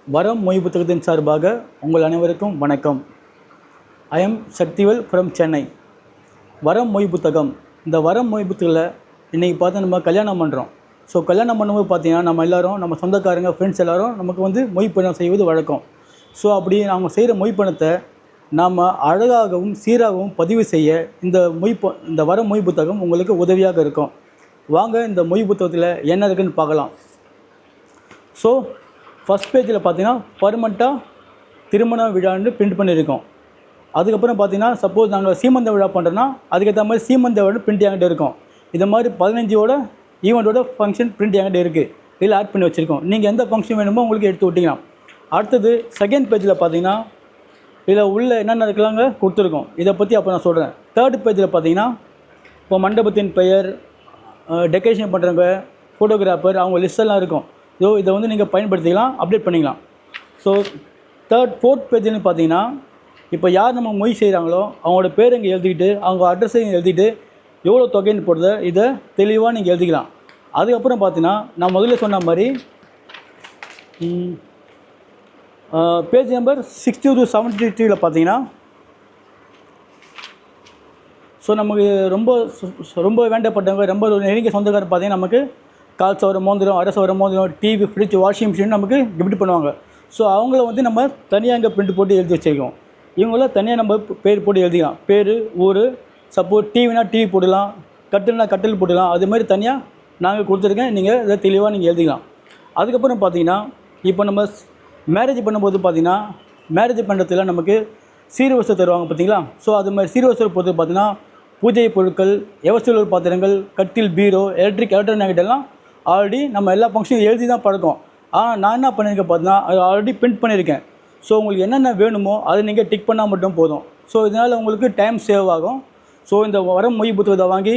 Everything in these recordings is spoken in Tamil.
வரம் மொய் புத்தகத்தின் சார்பாக உங்கள் அனைவருக்கும் வணக்கம். I am Sakthivel from Chennai. வரம் மொய் புத்தகம். இந்த வரம் மொய் புத்தகத்தில் இன்றைக்கி பார்த்து நம்ம கல்யாணம் பண்ணுறோம். ஸோ கல்யாணம் பண்ணும்போது பார்த்திங்கன்னா நம்ம எல்லோரும், நம்ம சொந்தக்காரங்க, ஃப்ரெண்ட்ஸ் எல்லோரும் நமக்கு வந்து மொய் பணம் செய்வது வழக்கம். ஸோ அப்படி நம்ம செய்கிற மொய் பணத்தை நாம் அழகாகவும் சீராகவும் பதிவு செய்ய இந்த வரம் மொய் புத்தகம் உங்களுக்கு உதவியாக இருக்கும். வாங்க இந்த மொய் புத்தகத்தில் என்ன இருக்குதுன்னு பார்க்கலாம். ஸோ ஃபஸ்ட் பேஜில் பார்த்தீங்கன்னா பர்மனெண்ட்டாக திருமண விழான்னு பிரிண்ட் பண்ணியிருக்கோம். அதுக்கப்புறம் பார்த்தீங்கன்னா சப்போஸ் நாங்கள் சீமந்த விழா பண்ணுறோன்னா அதுக்கேற்ற மாதிரி சீமந்த விழா பிரிண்ட் என்கிட்ட இருக்கும். இது மாதிரி 15 ஈவெண்ட்டோட ஃபங்க்ஷன் பிரிண்ட் என்கிட்ட இருக்குது. இதில் ஆட் பண்ணி வச்சுருக்கோம். நீங்கள் எந்த ஃபங்க்ஷன் வேணுமோ உங்களுக்கு எடுத்து விட்டிங்கன்னா. அடுத்தது செகண்ட் பேஜில் பார்த்தீங்கன்னா இதில் உள்ள என்னென்ன இருக்கலாங்க கொடுத்துருக்கோம். இதை பற்றி அப்போ நான் சொல்கிறேன். தேர்ட் பேஜில் பார்த்தீங்கன்னா இப்போ மண்டபத்தின் பெயர், டெக்கரேஷன் பண்ணுறவங்க, ஃபோட்டோகிராஃபர், அவங்க லிஸ்டெல்லாம் இருக்கும். இதை வந்து நீங்கள் பயன்படுத்திக்கலாம், அப்டேட் பண்ணிக்கலாம். ஸோ ஃபோர்த் பேஜ்னு பார்த்தீங்கன்னா இப்போ யார் நம்ம மொய் செய்கிறாங்களோ அவங்களோட பேர் இங்கே எழுதிக்கிட்டு, அவங்க அட்ரஸையும் எழுதிட்டு, எவ்வளோ தொகைன்னு போடுறத இதை தெளிவாக நீங்கள் எழுதிக்கலாம். அதுக்கப்புறம் பார்த்தீங்கன்னா நான் முதல்ல சொன்ன மாதிரி பேஜ் நம்பர் 60 to 73 பார்த்தீங்கன்னா ஸோ நமக்கு ரொம்ப வேண்டப்பட்டவங்க, ரொம்ப நெருங்கிய சொந்தக்காரர் பார்த்தீங்கன்னா நமக்கு கால் சவர மோதிரம், அரை சவர மோதிரம், டிவி, ஃப்ரிட்ஜ், வாஷிங் மிஷின் நமக்கு கிஃப்ட் பண்ணுவாங்க. ஸோ அவங்கள வந்து நம்ம தனியாக இங்கே பிரிண்ட் போட்டு எழுதி வச்சுருக்கோம். இவங்கள தனியாக நம்ம பேர் போட்டு எழுதிக்கலாம். பேர், ஊர், சப்போஸ் டிவினா டிவி போடலாம், கட்டில்னா கட்டில் போடலாம். அதுமாதிரி தனியாக நாங்கள் கொடுத்துருக்கேன். நீங்கள் இதை தெளிவாக நீங்கள் எழுதிக்கலாம். அதுக்கப்புறம் பார்த்தீங்கன்னா இப்போ நம்ம மேரேஜ் பண்ணும்போது பார்த்தீங்கன்னா மேரேஜ் பண்ணுறதுல நமக்கு சீர்வரிசை தருவாங்க பார்த்தீங்களா. ஸோ அது மாதிரி சீர்வரிசை பொறுத்து பார்த்தீங்கன்னா பூஜை பொருட்கள், எவசியல் பாத்திரங்கள், கட்டில், பீரோ, எலக்ட்ரானிக் எல்லாம் ஆல்ரெடி நம்ம எல்லா ஃபங்க்ஷனும் எழுதி தான் பழக்கம். ஆனால் நான் என்ன பண்ணியிருக்கேன் பார்த்தீங்கன்னா அது ஆல்ரெடி பிரிண்ட் பண்ணியிருக்கேன். ஸோ உங்களுக்கு என்னென்ன வேணுமோ அதை நீங்கள் டிக் பண்ணால் மட்டும் போதும். ஸோ இதனால் உங்களுக்கு டைம் சேவ் ஆகும். ஸோ இந்த வரம் மொய் புத்தகத்தை வாங்கி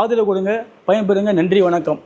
ஆதரவு கொடுங்க, பயன்பெறுங்க. நன்றி, வணக்கம்.